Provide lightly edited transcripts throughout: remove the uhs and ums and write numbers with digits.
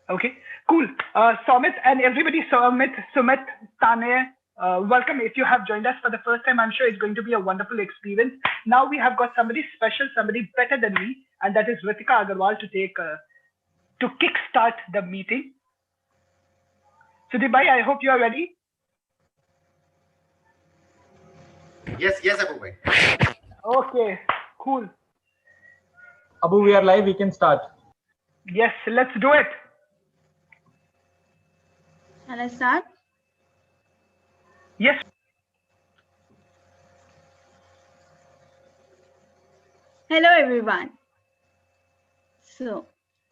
Okay, cool. Somit and everybody, Sumit, Tane, welcome. If you have joined us for the first time, I'm sure it's going to be a wonderful experience. Now we have got somebody special, somebody better than me, and that is Ritika Agarwal to kickstart the meeting. Sudeep bhai, I hope you are ready. Yes, Abu bhai. Okay, cool. Abu, we are live. We can start. Yes, let's do it. Shall I start? Yes. Hello, everyone. So,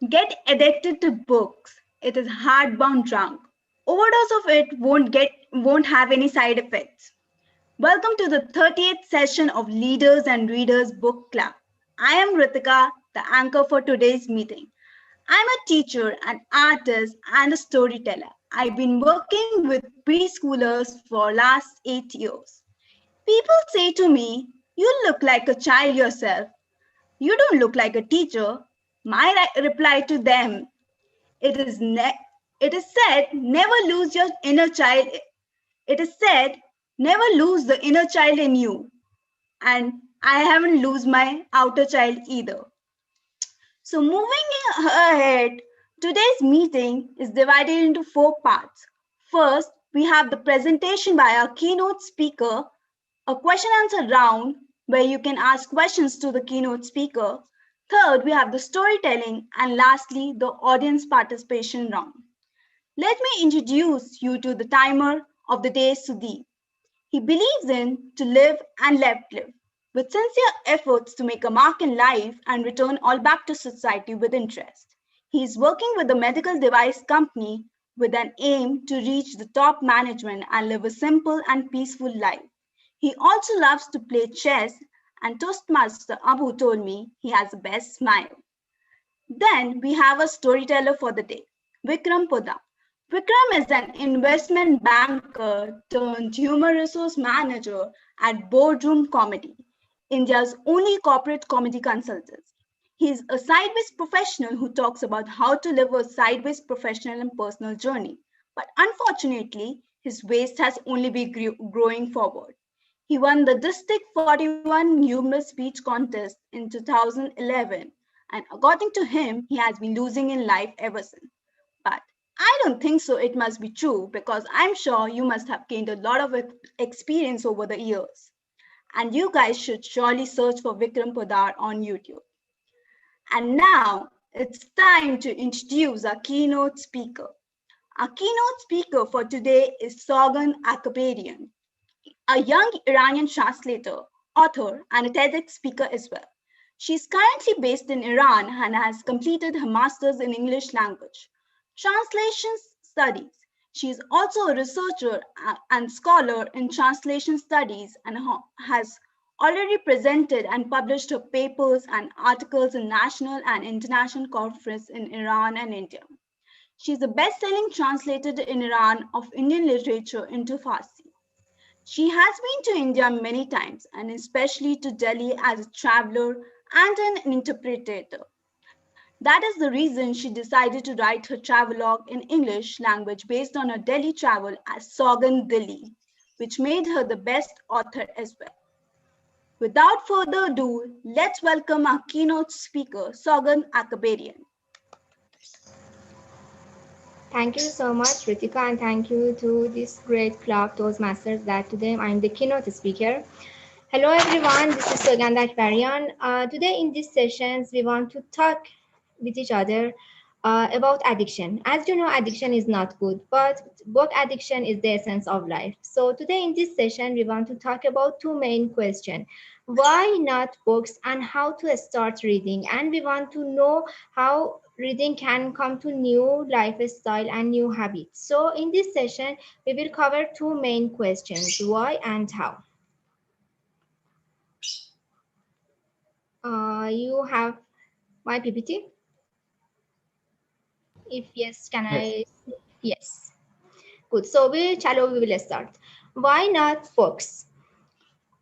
get addicted to books. It is hardbound drunk. Overdose of it won't have any side effects. Welcome to the 30th session of Leaders and Readers Book Club. I am Ritika, the anchor for today's meeting. I'm a teacher, an artist, and a storyteller. I've been working with preschoolers for last 8 years. People say to me, "You look like a child yourself. You don't look like a teacher." My reply to them, it is said, never lose your inner child. It is said, never lose the inner child in you. And I haven't lose my outer child either. So moving ahead, today's meeting is divided into 4 parts. First, we have the presentation by our keynote speaker, a question answer round where you can ask questions to the keynote speaker. Third, we have the storytelling, and lastly, the audience participation round. Let me introduce you to the timer of the day, Sudeep. He believes in to live and let live, with sincere efforts to make a mark in life and return all back to society with interest. He is working with a medical device company with an aim to reach the top management and live a simple and peaceful life. He also loves to play chess, and Toastmaster Abu told me he has the best smile. Then we have a storyteller for the day, Vikram Poddar. Vikram is an investment banker turned human resource manager at Boardroom Comedy, India's only corporate comedy consultant. He is a sideways professional who talks about how to live a sideways professional and personal journey. But unfortunately, his waist has only been growing forward. He won the District 41 humorous speech contest in 2011, and according to him, he has been losing in life ever since. But I don't think so. It must be true because I'm sure you must have gained a lot of experience over the years. And you guys should surely search for Vikram Poddar on YouTube. And now it's time to introduce our keynote speaker. Our keynote speaker for today is Sougand Akbarian, a young Iranian translator, author, and a TEDx speaker as well. She is currently based in Iran and has completed her master's in English language translation studies. She is also a researcher and scholar in translation studies and has already presented and published her papers and articles in national and international conferences in Iran and India. She is a best-selling translator in Iran of Indian literature into Farsi. She has been to India many times, and especially to Delhi as a traveler and an interpreter. That is the reason she decided to write her travelogue in English language based on her Delhi travel as Sougand Delhi, which made her the best author as well. Without further ado, let's welcome our keynote speaker, Sougand Akbarian. Thank you so much, Ritika, and thank you to this great club, Toastmasters, that today I'm the keynote speaker. Hello, everyone. This is Sougand Akbarian. Today in these sessions, we want to talk with each other about addiction. As you know, addiction is not good, but both addiction is the essence of life. So today in this session, we want to talk about 2 main questions. Why not books and how to start reading? And we want to know how reading can come to new lifestyle and new habits. So in this session, we will cover 2 main questions, why and how. You have my PPT? If yes, can I? Yes. Good. So we will start. Why not books?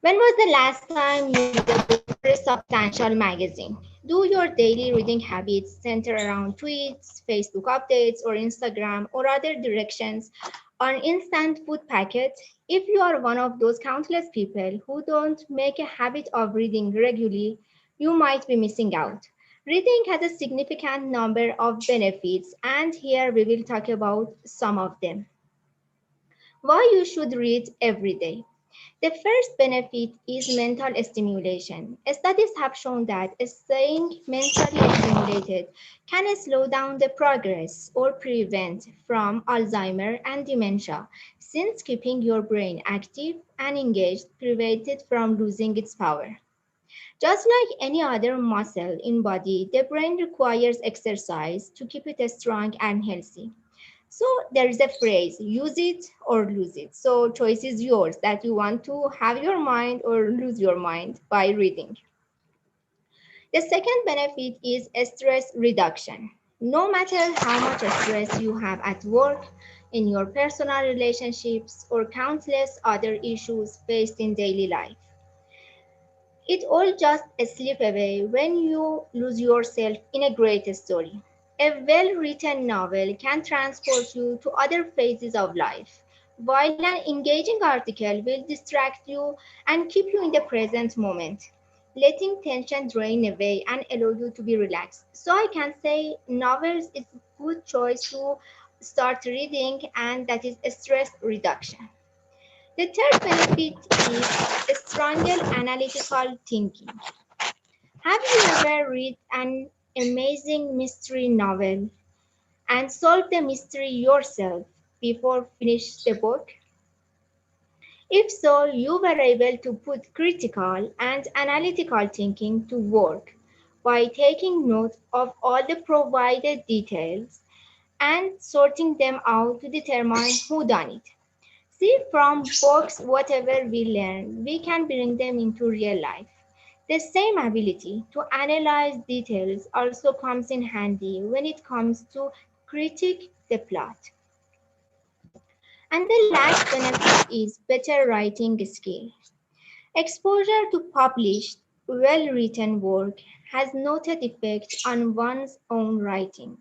When was the last time you read a book a substantial magazine. Do your daily reading habits center around tweets, Facebook updates, or Instagram, or other directions on instant food packets? If you are one of those countless people who don't make a habit of reading regularly, you might be missing out. Reading has a significant number of benefits, and here we will talk about some of them. Why you should read every day. The first benefit is mental stimulation. Studies have shown that staying mentally stimulated can slow down the progress or prevent from Alzheimer and dementia, since keeping your brain active and engaged prevents it from losing its power. Just like any other muscle in body, the brain requires exercise to keep it strong and healthy. So there is a phrase, use it or lose it. So choice is yours that you want to have your mind or lose your mind by reading. The second benefit is stress reduction. No matter how much stress you have at work, in your personal relationships, or countless other issues faced in daily life, it all just slip away when you lose yourself in a great story. A well-written novel can transport you to other phases of life, while an engaging article will distract you and keep you in the present moment, letting tension drain away and allow you to be relaxed. So I can say novels is a good choice to start reading, and that is a stress reduction. The third benefit is stronger analytical thinking. Have you ever read an amazing mystery novel and solved the mystery yourself before finish the book? If so, you were able to put critical and analytical thinking to work by taking note of all the provided details and sorting them out to determine who done it. See, from books, whatever we learn, we can bring them into real life. The same ability to analyze details also comes in handy when it comes to critique the plot. And the last benefit is better writing skill. Exposure to published, well-written work has noted effect on one's own writing,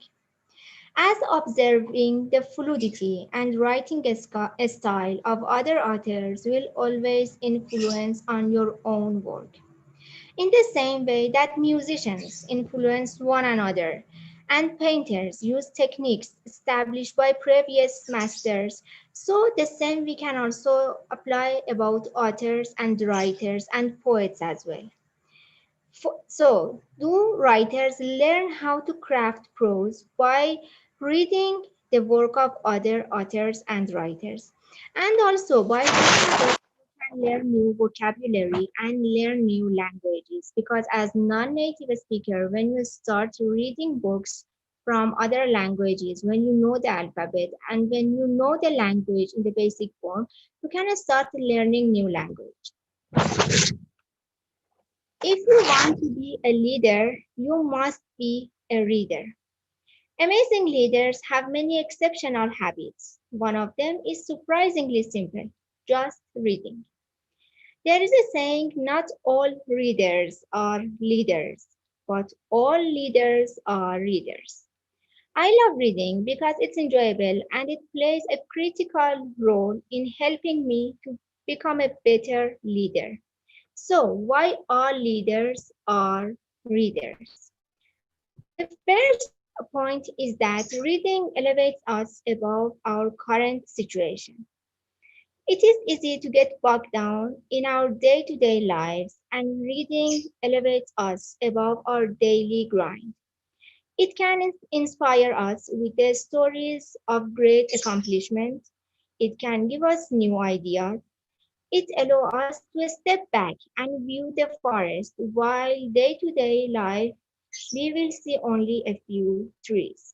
as observing the fluidity and writing style of other authors will always influence on your own work. In the same way that musicians influence one another and painters use techniques established by previous masters, so the same we can also apply about authors and writers and poets as well. So, do writers learn how to craft prose by reading the work of other authors and writers? And also by reading books, you can learn new vocabulary and learn new languages, because as non-native speaker, when you start reading books from other languages, when you know the alphabet and when you know the language in the basic form, you can start learning new language. If you want to be a leader, you must be a reader. Amazing leaders have many exceptional habits. One of them is surprisingly simple, just reading. There is a saying, not all readers are leaders, but all leaders are readers. I love reading because it's enjoyable and it plays a critical role in helping me to become a better leader. So, why all leaders are readers? The first point is that reading elevates us above our current situation. It is easy to get bogged down in our day-to-day lives, and reading elevates us above our daily grind. It can inspire us with the stories of great accomplishment. It can give us new ideas. It allows us to step back and view the forest, while day-to-day life we will see only a few trees.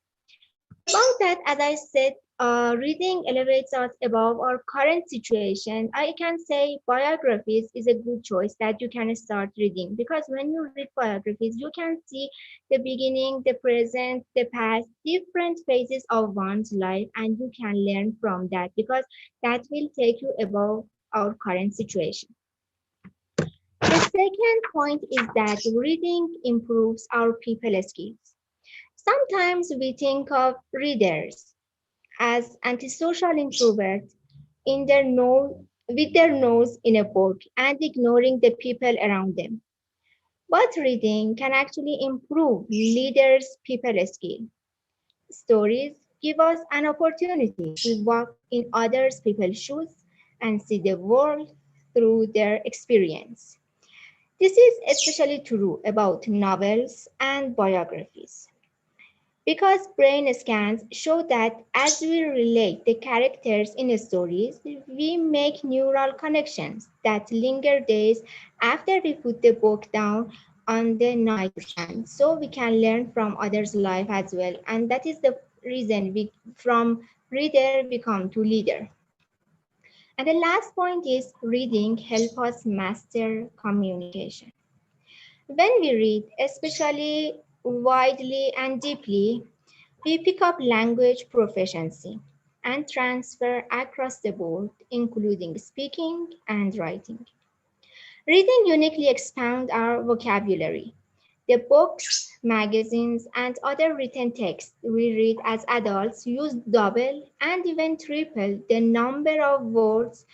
About that, as I said, reading elevates us above our current situation. I can say biographies is a good choice that you can start reading, because when you read biographies, you can see the beginning, the present, the past, different phases of one's life, and you can learn from that, because that will take you above our current situation. The second point is that reading improves our people skills. Sometimes we think of readers as antisocial introverts with their nose in a book and ignoring the people around them. But reading can actually improve leaders' people skill. Stories give us an opportunity to walk in others' people's shoes and see the world through their experience. This is especially true about novels and biographies, because brain scans show that as we relate the characters in stories, we make neural connections that linger days after we put the book down on the nightstand. So we can learn from others' life as well. And that is the reason we from reader become to leader. And the last point is reading help us master communication. When we read, especially widely and deeply, we pick up language proficiency and transfer across the board, including speaking and writing. Reading uniquely expands our vocabulary. The books, magazines, and other written texts we read as adults use double and even triple the number of words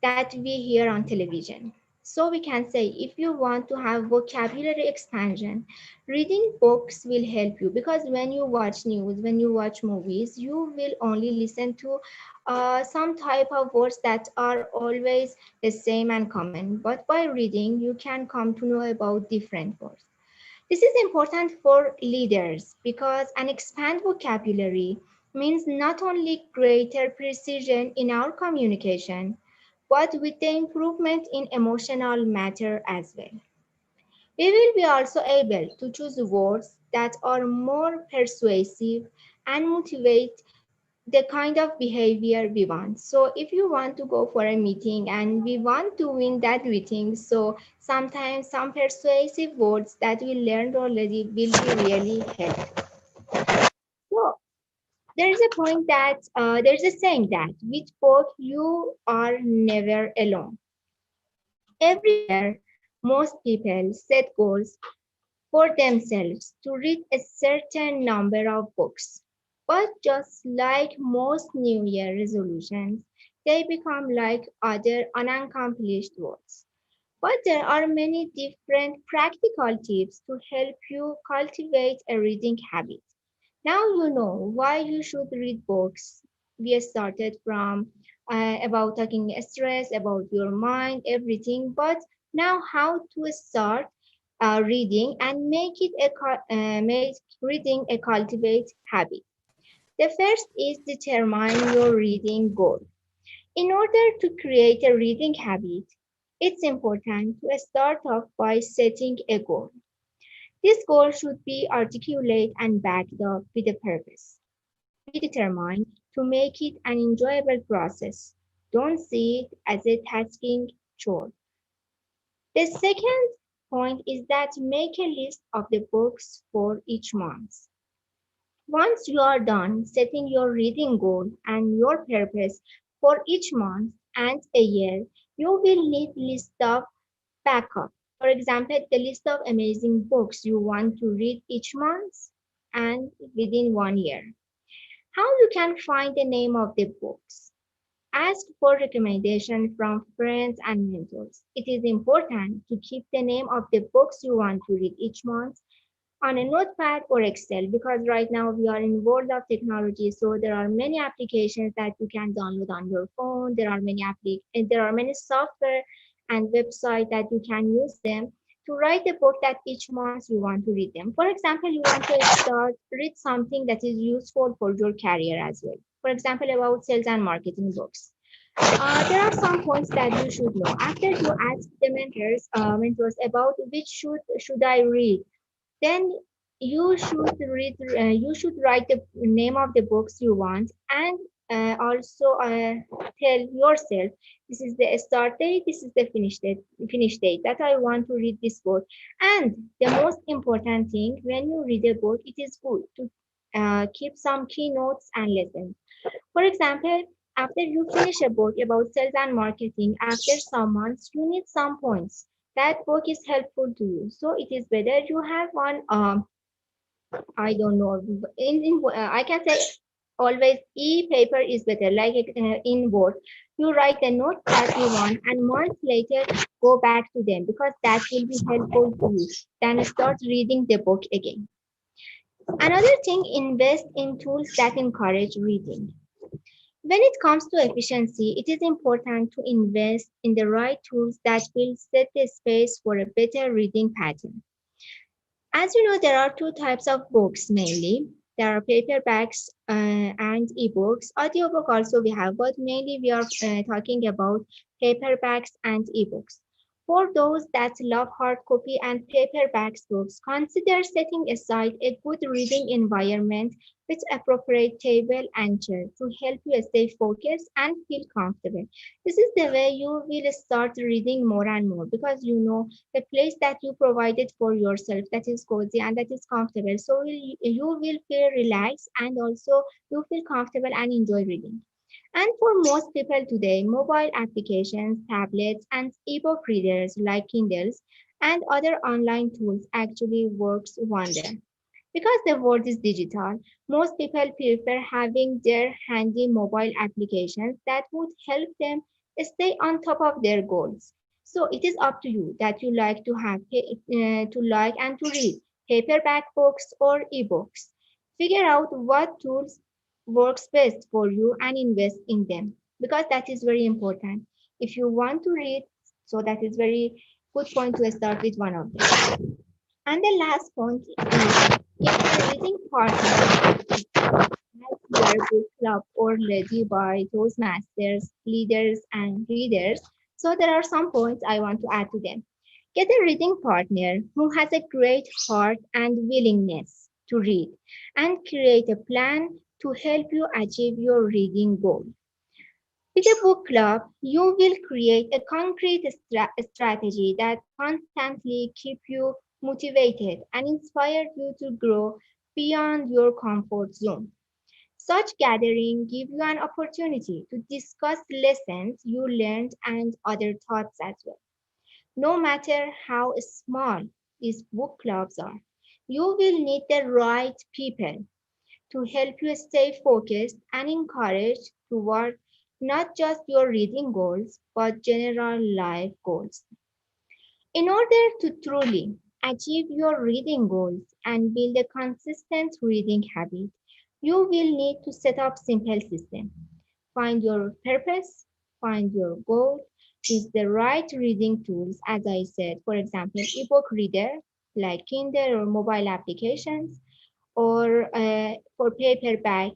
that we hear on television. So we can say if you want to have vocabulary expansion, reading books will help you, because when you watch news, when you watch movies, you will only listen to some type of words that are always the same and common. But by reading, you can come to know about different words. This is important for leaders because an expanded vocabulary means not only greater precision in our communication, but with the improvement in emotional matter as well. We will be also able to choose words that are more persuasive and motivate the kind of behavior we want. So if you want to go for a meeting and we want to win that meeting, so sometimes some persuasive words that we learned already will be really helpful. So there is a point that there's a saying that with book you are never alone. Every year, most people set goals for themselves to read a certain number of books. But just like most New Year resolutions, they become like other unaccomplished goals. But there are many different practical tips to help you cultivate a reading habit. Now you know why you should read books. We started from about talking stress, about your mind, everything. But now how to start reading and make reading a cultivate habit. The first is determine your reading goal. In order to create a reading habit, it's important to start off by setting a goal. This goal should be articulate and backed up with a purpose. Be determined to make it an enjoyable process. Don't see it as a tasking chore. The second point is that make a list of the books for each month. Once you are done setting your reading goal and your purpose for each month and a year, you will need list of backup. For example, the list of amazing books you want to read each month and within 1 year. How you can find the name of the books? Ask for recommendation from friends and mentors. It is important to keep the name of the books you want to read each month on a notepad or Excel, because right now we are in world of technology, so there are many applications that you can download on your phone. There are many software and websites that you can use them to write a book that each month you want to read them. For example, you want to read something that is useful for your career as well. For example, about sales and marketing books. There are some points that you should know. After you ask the mentors about which should I read, then you should write the name of the books you want, and also tell yourself this is the start date, this is the finish date that I want to read this book. And the most important thing, when you read a book, it is good to keep some keynotes and lessons. For example, after you finish a book about sales and marketing, after some months, you need some points that book is helpful to you. So it is better you have one, I don't know, I can say always e-paper is better, like in Word. You write the notes that you want and months later go back to them because that will be helpful to you. Then start reading the book again. Another thing, invest in tools that encourage reading. When it comes to efficiency, it is important to invest in the right tools that will set the space for a better reading pattern. As you know, there are two types of books mainly. There are paperbacks and ebooks. Audiobook also we have, but mainly we are talking about paperbacks and ebooks. For those that love hard copy and paperbacks books, consider setting aside a good reading environment with appropriate table and chair to help you stay focused and feel comfortable. This is the way you will start reading more and more because you know the place that you provided for yourself that is cozy and that is comfortable. So you will feel relaxed and also you feel comfortable and enjoy reading. And for most people today, mobile applications, tablets, and ebook readers like Kindles and other online tools actually works wonder. Because the world is digital, most people prefer having their handy mobile applications that would help them stay on top of their goals. So it is up to you that you like to have to like and to read paperback books or ebooks. Figure out what tools works best for you and invest in them because that is very important. If you want to read, so that is very good point to start with one of them. And the last point is if the reading partner has your book club or led you by those masters, leaders, and readers. So there are some points I want to add to them. Get a reading partner who has a great heart and willingness to read and create a plan to help you achieve your reading goal. With a book club, you will create a concrete strategy that constantly keep you motivated and inspire you to grow beyond your comfort zone. Such gatherings give you an opportunity to discuss lessons you learned and other thoughts as well. No matter how small these book clubs are, you will need the right people to help you stay focused and encouraged toward not just your reading goals, but general life goals. In order to truly achieve your reading goals and build a consistent reading habit, you will need to set up simple system. Find your purpose, find your goal, use the right reading tools, as I said, for example, ebook reader like Kindle or mobile applications, or for paperback,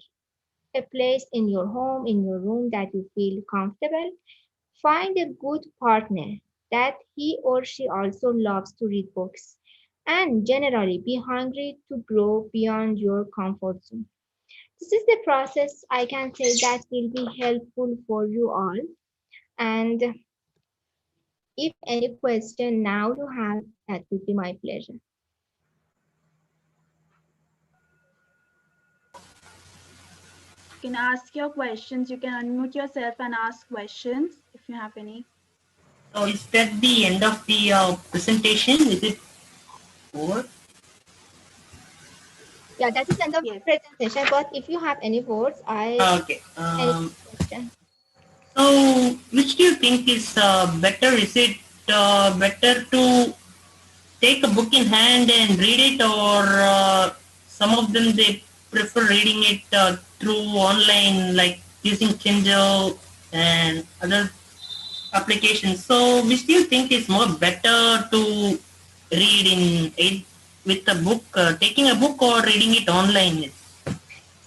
a place in your home, in your room that you feel comfortable. Find a good partner that he or she also loves to read books. And generally, be hungry to grow beyond your comfort zone. This is the process I can say that will be helpful for you all. And if any question now you have, that would be my pleasure. You can ask your questions. You can unmute yourself and ask questions if you have any. So is that the end of the presentation? Is it over? Yeah, that is end of Yes. the presentation. But if you have any words, Okay. any question. So which do you think is better? Is it better to take a book in hand and read it, or some of them they prefer reading it through online, like using Kindle and other applications. So which do you think is more better to read in it with a book, taking a book, or reading it online?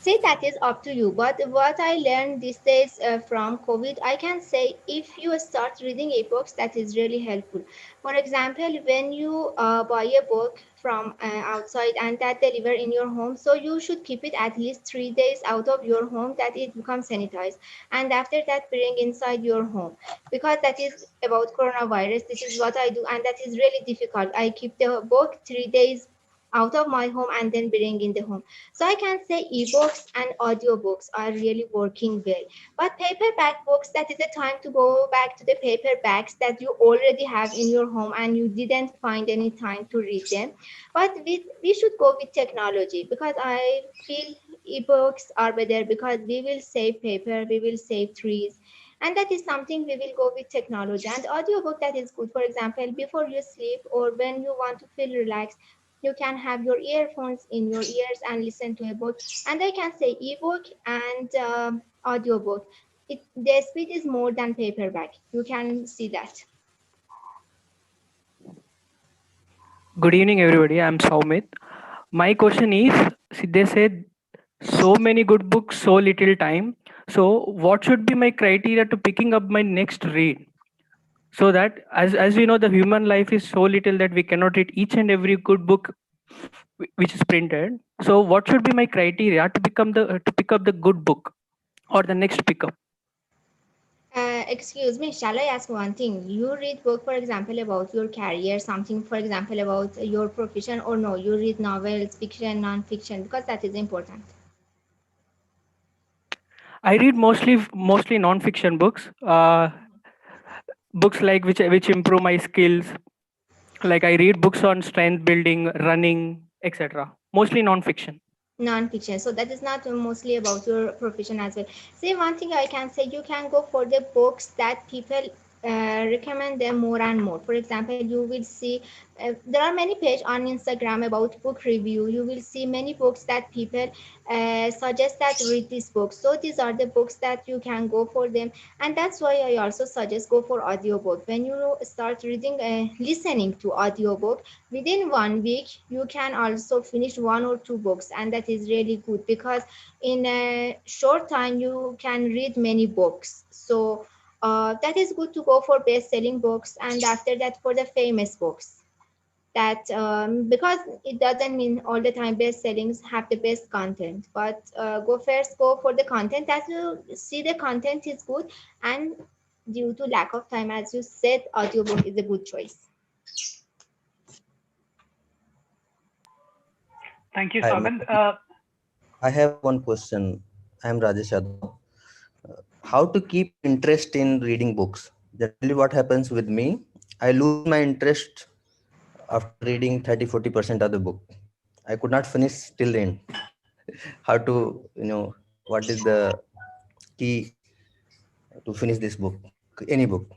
See, that is up to you. But what I learned these days from COVID, I can say if you start reading ebooks, that is really helpful. For example, when you buy a book from outside and that deliver in your home, so you should keep it at least 3 days out of your home that it becomes sanitized. And after that, bring inside your home. Because that is about coronavirus. This is what I do. And that is really difficult. I keep the book 3 days out of my home and then bring in the home. So I can say ebooks and audiobooks are really working well. But paperback books, that is the time to go back to the paperbacks that you already have in your home and you didn't find any time to read them. But we should go with technology, because I feel ebooks are better, because we will save paper, we will save trees. And that is something we will go with technology. And audiobook, that is good. For example, before you sleep or when you want to feel relaxed, you can have your earphones in your ears and listen to a book. And I can say ebook and audiobook. The speed is more than paperback. You can see that. Good evening, everybody. I'm Soumit. My question is, see, they said so many good books, so little time. So, what should be my criteria to picking up my next read? So that, as we know, the human life is so little that we cannot read each and every good book which is printed. So, what should be my criteria to pick up the good book or the next pickup? Excuse me, shall I ask one thing? You read book, for example, about your career, something, for example, about your profession, or no, you read novels, fiction, non-fiction, because that is important. I read mostly non-fiction books. Books like which improve my skills. Like I read books on strength building, running, etc. Mostly non-fiction. Non-fiction, so that is not mostly about your profession as well. Say one thing I can say, you can go for the books that people recommend them more and more. For example, you will see there are many pages on Instagram about book review. You will see many books that people suggest that read this book. So these are the books that you can go for them. And that's why I also suggest go for audiobook. When you start reading listening to audiobook, within 1 week you can also finish 1 or 2 books, and that is really good, because in a short time you can read many books. So that is good to go for best-selling books, and after that for the famous books. That because it doesn't mean all the time best sellings have the best content, but go for the content that you see the content is good, and due to lack of time, as you said, audiobook is a good choice. Thank you, Hi, Sougand. I have one question. I am Rajesh Yadav. How to keep interest in reading books? Generally, what happens with me, I lose my interest after reading 30-40% of the book. I could not finish till the end. How to, what is the key to finish this book, any book?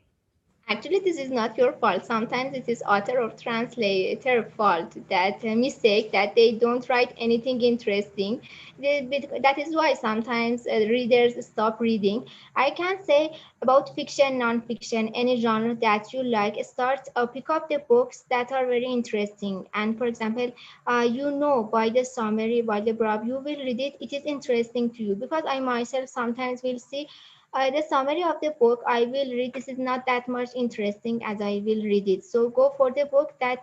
Actually, this is not your fault. Sometimes it is author or translator fault, that mistake that they don't write anything interesting. That is why sometimes readers stop reading. I can say about fiction, non-fiction, any genre that you like, start pick up the books that are very interesting. And for example, by the summary, by the blurb, you will read it. It is interesting to you, because I myself sometimes will see the summary of the book, I will read, this is not that much interesting as I will read it. So go for the book that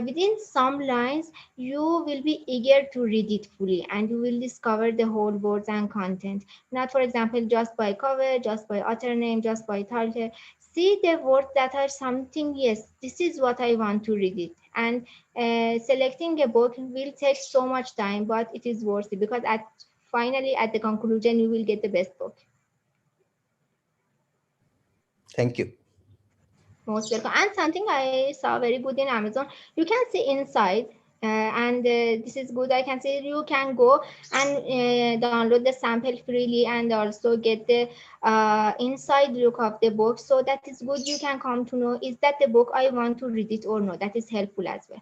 within some lines you will be eager to read it fully, and you will discover the whole words and content. Not, for example, just by cover, just by author name, just by title. See the words that are something, yes, this is what I want to read it. And selecting a book will take so much time, but it is worth it, because finally at the conclusion you will get the best book. Thank you. Most welcome. And something I saw very good in Amazon, you can see inside, and this is good. I can say you can go and download the sample freely, and also get the inside look of the book. So that is good. You can come to know, is that the book I want to read it or no? That is helpful as well.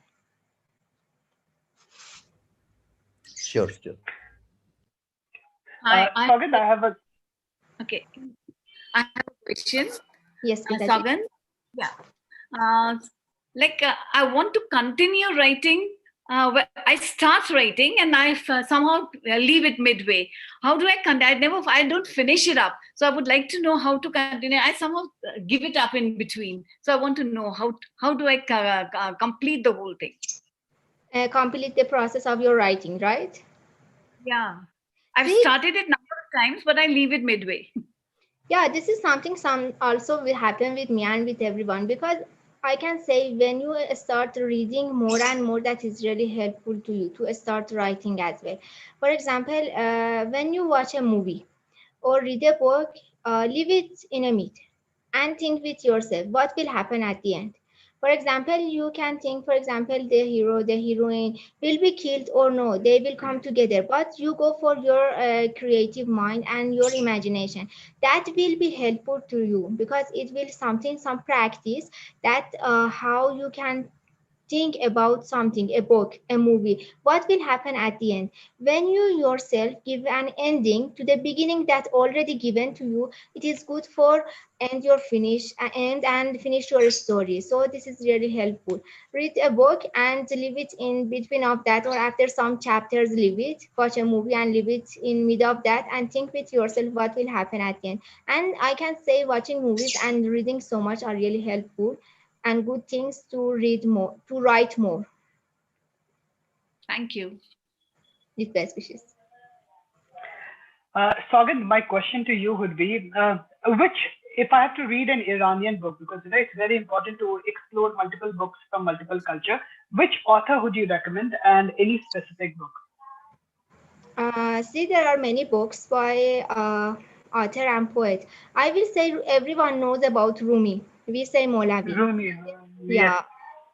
Sure. Sougand, I have a Okay. I have a question. Yes, Sougand. Yeah. I want to continue writing. I start writing and I somehow leave it midway. How do I continue? I don't finish it up. So I would like to know how to continue. I somehow give it up in between. So I want to know how do I complete the whole thing? Complete the process of your writing, right? Yeah. I've started it a number of times, but I leave it midway. Yeah, this is something also will happen with me and with everyone, because I can say when you start reading more and more, that is really helpful to you to start writing as well. For example, when you watch a movie or read a book, leave it in a minute and think with yourself what will happen at the end. For example, you can think, for example, the hero, the heroine will be killed or no, they will come together. But you go for your creative mind and your imagination. That will be helpful to you because it will something, some practice that how you can think about something, a book, a movie, what will happen at the end. When you yourself give an ending to the beginning that already given to you, it is good for end your finish end and finish your story. So this is really helpful. Read a book and leave it in between of that, or after some chapters leave it. Watch a movie and leave it in mid of that and think with yourself what will happen at the end. And I can say watching movies and reading so much are really helpful and good things to read more, to write more. Thank you. With best wishes. Sougand, my question to you would be, if I have to read an Iranian book, because it's very important to explore multiple books from multiple culture, which author would you recommend and any specific book? See, there are many books by author and poet. I will say everyone knows about Rumi. We say Molavi. Rumi, yes. Yeah,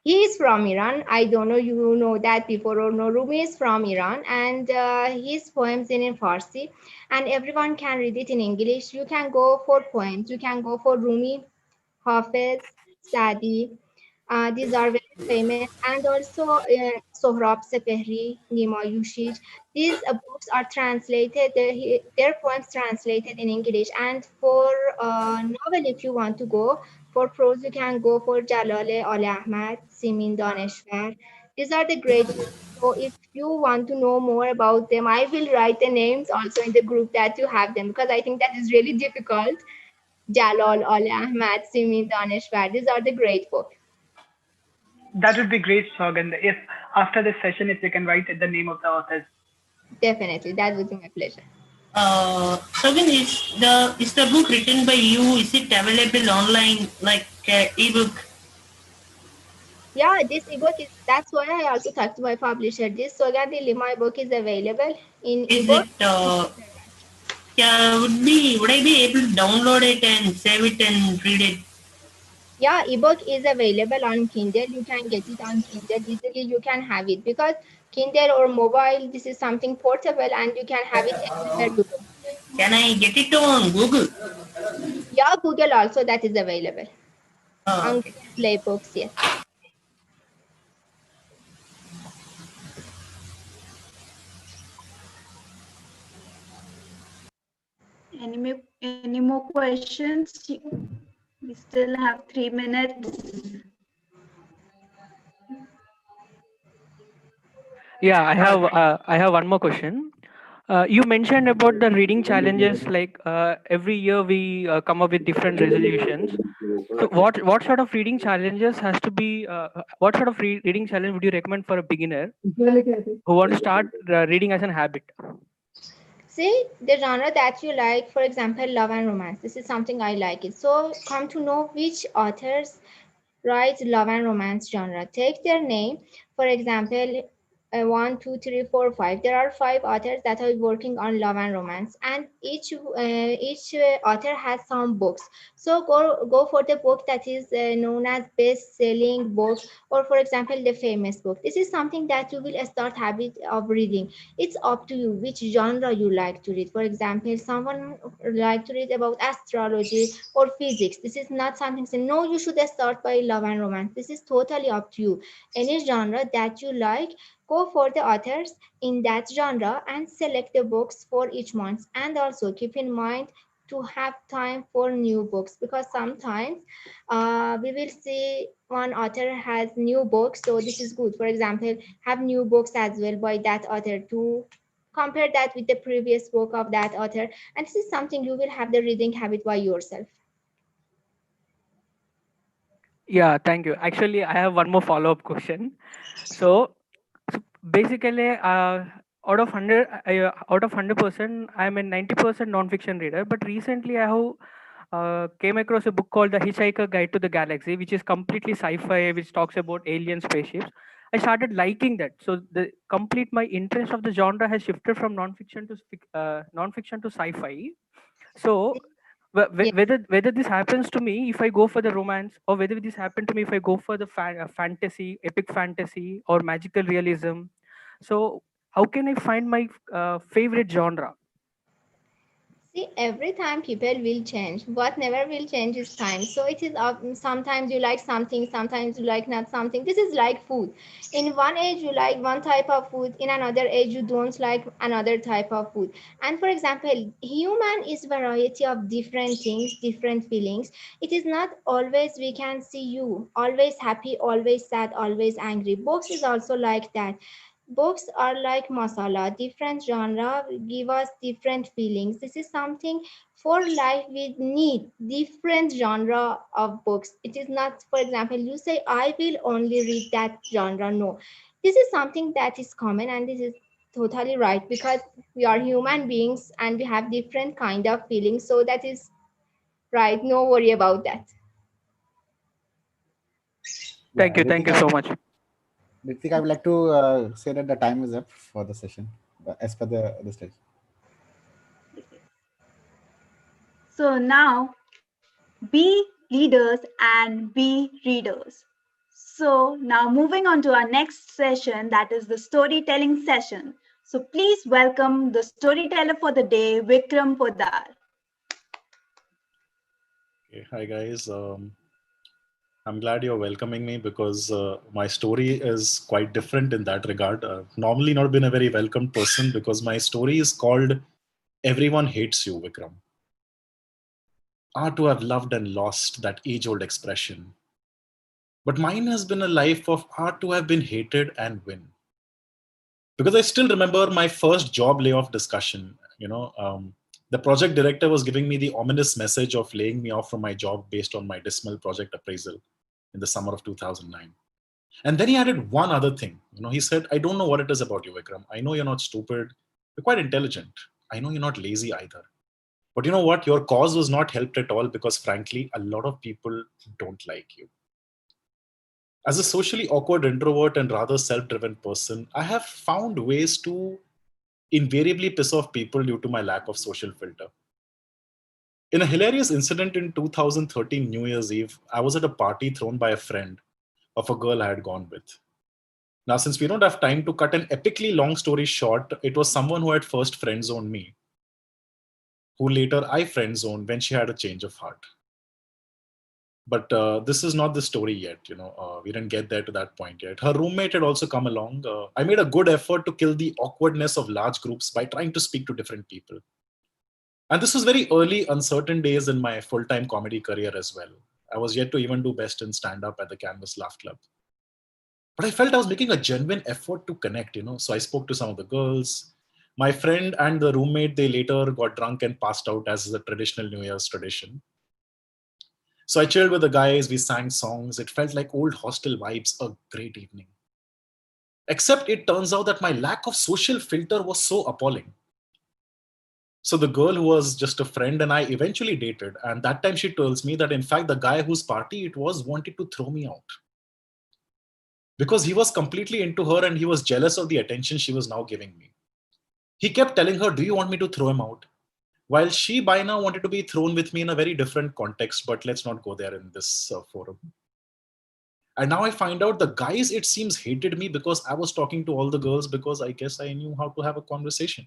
he is from Iran. I don't know you know that before or no. Rumi is from Iran, and his poems in Farsi, and everyone can read it in English. You can go for poems. You can go for Rumi, Hafiz, Sadi. These are very famous, and also Sohrab Sepehri, Nima Yushij. These books are translated, their poems translated in English. And for novel, if you want to go, for prose, you can go for Jalal Ali Ahmad, Simin Daneshvar. These are the great books. So if you want to know more about them, I will write the names also in the group that you have them, because I think that is really difficult. Jalal Ali Ahmad, Simin Daneshvar. These are the great books. That would be great, Sougand. If after this session, if you can write the name of the authors. Definitely, that would be my pleasure. Sougand, is the book written by you? Is it available online like ebook? Yeah, this ebook is, that's why I also talked to my publisher. This Sougand my book is available in Is ebook. it? Yeah, would I be able to download it and save it and read it? Yeah, ebook is available on Kindle. You can get it on Kindle easily. You can have it because Kindle or mobile, this is something portable and you can have it anywhere you go. Can I get it on Google? Yeah, Google also that is available on Okay. Google Play Books. Yes. Any more questions? We still have 3 minutes. Yeah, I have one more question. You mentioned about the reading challenges. Like every year we come up with different resolutions. So what sort of reading challenges has to be? What sort of reading challenge would you recommend for a beginner who want to start reading as an habit? See the genre that you like, for example, love and romance. This is something I like it. So come to know which authors write love and romance genre. Take their name. For example, 1, 2, 3, 4, 5. There are 5 authors that are working on love and romance, and each author has some books. So go for the book that is known as best-selling book, or for example, the famous book. This is something that you will start habit of reading. It's up to you which genre you like to read. For example, someone like to read about astrology or physics. This is not something say no, you should start by love and romance. This is totally up to you. Any genre that you like, go for the authors in that genre and select the books for each month. And also keep in mind to have time for new books, because sometimes we will see one author has new books, so this is good. For example, have new books as well by that author to compare that with the previous book of that author, and this is something you will have the reading habit by yourself. Yeah, thank you. Actually, I have one more follow-up question. So basically, out of 100%, I'm a 90% non-fiction reader. But recently, I have came across a book called The Hitchhiker Guide to the Galaxy, which is completely sci-fi, which talks about alien spaceships. I started liking that. So the complete my interest of the genre has shifted from non-fiction to sci-fi. So Yeah. whether this happens to me if I go for the romance, or whether this happened to me if I go for the fantasy, epic fantasy, or magical realism. So how can I find my favorite genre? See, every time people will change. What never will change is time. So it is sometimes you like something, sometimes you like not something. This is like food. In one age you like one type of food, in another age you don't like another type of food. And for example, human is variety of different things, different feelings. It is not always we can see you always happy, always sad, always angry. Books is also like that. Books are like masala, different genre give us different feelings. This is something for life we need different genre of books. It is not, for example, you say, I will only read that genre. No, this is something that is common and this is totally right because we are human beings and we have different kind of feelings. So that is right. No worry about that. Thank you so much. Ritika, I would like to say that the time is up for the session as per the stage. So now, be leaders and be readers. So now moving on to our next session, that is the storytelling session. So please welcome the storyteller for the day, Vikram Podar. Okay, hi guys. I'm glad you're welcoming me because my story is quite different in that regard. Normally not been a very welcomed person because my story is called Everyone Hates You, Vikram. To have loved and lost, that age-old expression. But mine has been a life of to have been hated and win. Because I still remember my first job layoff discussion. The project director was giving me the ominous message of laying me off from my job based on my dismal project appraisal in the summer of 2009. And then he added one other thing. He said, I don't know what it is about you, Vikram. I know you're not stupid. You're quite intelligent. I know you're not lazy either. But you know what? Your cause was not helped at all because, frankly, a lot of people don't like you. As a socially awkward introvert and rather self-driven person, I have found ways to invariably piss off people due to my lack of social filter. In a hilarious incident in 2013 New Year's Eve, I was at a party thrown by a friend of a girl I had gone with. Now, since we don't have time to cut an epically long story short, it was someone who had first friend-zoned me, who later I friend-zoned when she had a change of heart. But this is not the story yet, we didn't get there to that point yet. Her roommate had also come along. I made a good effort to kill the awkwardness of large groups by trying to speak to different people. And this was very early, uncertain days in my full-time comedy career as well. I was yet to even do best in stand-up at the Canvas Laugh Club. But I felt I was making a genuine effort to connect, So I spoke to some of the girls. My friend and the roommate, they later got drunk and passed out as is a traditional New Year's tradition. So I chilled with the guys, we sang songs. It felt like old hostel vibes, a great evening. Except it turns out that my lack of social filter was so appalling. So the girl who was just a friend and I eventually dated. And that time she tells me that in fact, the guy whose party it was wanted to throw me out. Because he was completely into her and he was jealous of the attention she was now giving me. He kept telling her, do you want me to throw him out? While she by now wanted to be thrown with me in a very different context, but let's not go there in this forum. And now I find out the guys, it seems, hated me because I was talking to all the girls because I guess I knew how to have a conversation.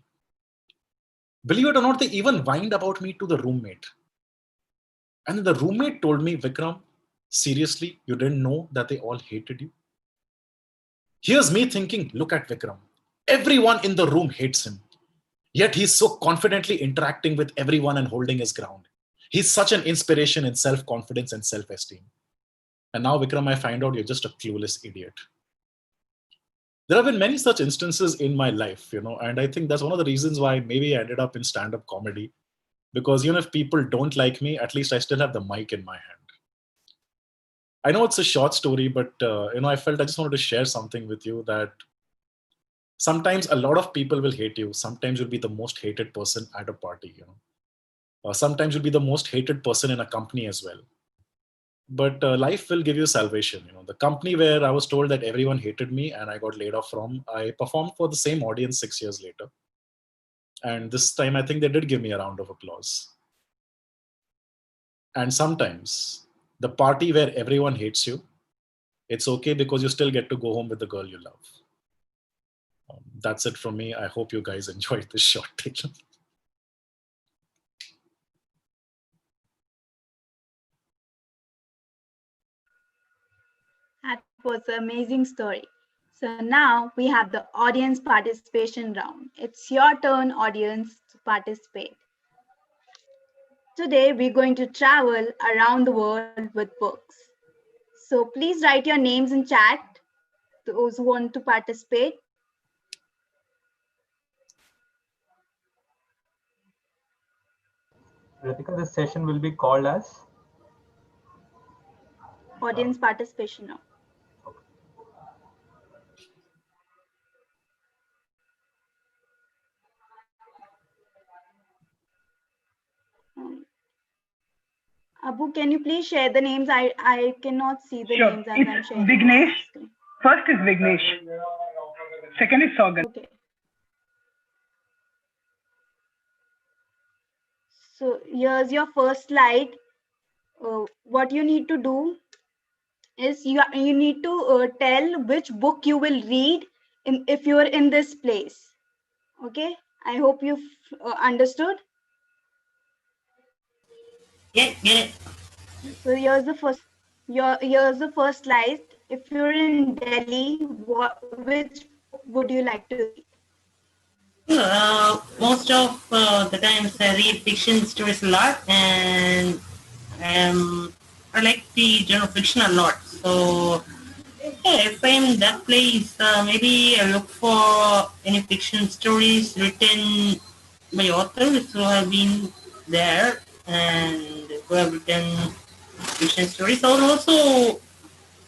Believe it or not, they even whined about me to the roommate. And the roommate told me, Vikram, seriously, you didn't know that they all hated you? Here's me thinking, look at Vikram. Everyone in the room hates him. Yet he's so confidently interacting with everyone and holding his ground. He's such an inspiration in self-confidence and self-esteem. And now, Vikram, I find out you're just a clueless idiot. There have been many such instances in my life, and I think that's one of the reasons why maybe I ended up in stand-up comedy. Because even if people don't like me, at least I still have the mic in my hand. I know it's a short story, but I felt I just wanted to share something with you that sometimes a lot of people will hate you. Sometimes you'll be the most hated person at a party, Sometimes you'll be the most hated person in a company as well. But life will give you salvation. The company where I was told that everyone hated me and I got laid off from, I performed for the same audience 6 years later. And this time, I think they did give me a round of applause. And sometimes the party where everyone hates you, it's okay because you still get to go home with the girl you love. That's it from me. I hope you guys enjoyed this short tale. That was an amazing story. So now we have the audience participation round. It's your turn, audience, to participate. Today we're going to travel around the world with books. So please write your names in chat, those who want to participate. Ritika, this session will be called as Audience participation round. Abu, can you please share the names? I cannot see the Sure. names as It's I'm sharing. Vignesh. First is Vignesh. Second is Sougand. Okay. So here's your first slide. What you need to do is you need to tell which book you will read if you are in this place. Okay. I hope you've understood. Yeah, get it. So here's the first. Here's the first slide. If you're in Delhi, which book would you like to read? Most of the times I read fiction stories a lot, and I like the genre fiction a lot. So yeah, if I'm in that place, maybe I look for any fiction stories written by authors who have been there and who have written fiction stories. Or also,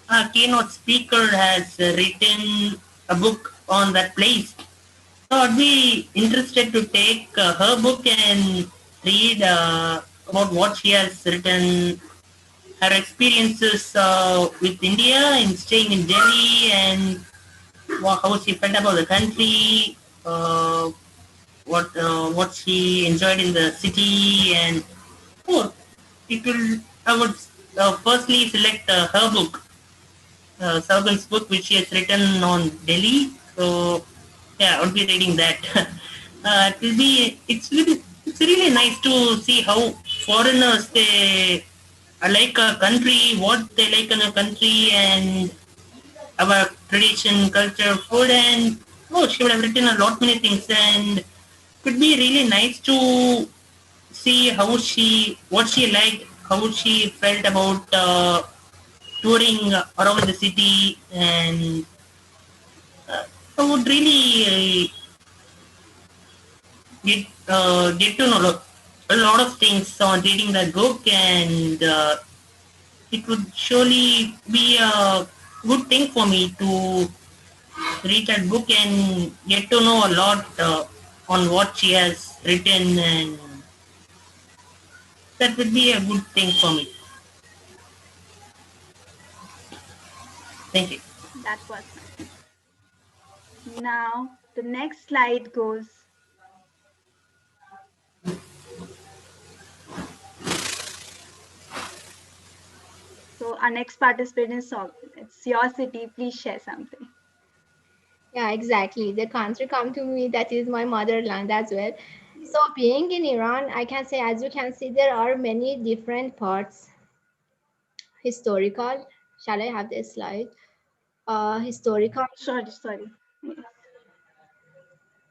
a keynote speaker has written a book on that place. So I'd be interested to take her book and read about what she has written, her experiences with India and staying in Delhi, and how she felt about the country, what she enjoyed in the city, and it will. I would firstly select her book, Sougand's book, which she has written on Delhi. So yeah, I would be reading that. It's really nice to see how foreigners they like a country, what they like in a country, and our tradition, culture, food, and she would have written a lot many things, and it would be really nice to see what she liked, how she felt about touring around the city, and I would really get to know a lot of things on reading that book, and it would surely be a good thing for me to read that book and get to know a lot on what she has written, and that would be a good thing for me. Thank you. That was nice. Now the next slide goes. So our next participant is Sougand. It's your city. Please share something. Yeah, exactly. The country come to me, that is my motherland as well. So being in Iran, I can say, as you can see, there are many different parts. Historical. Shall I have this slide? Historical. Sorry.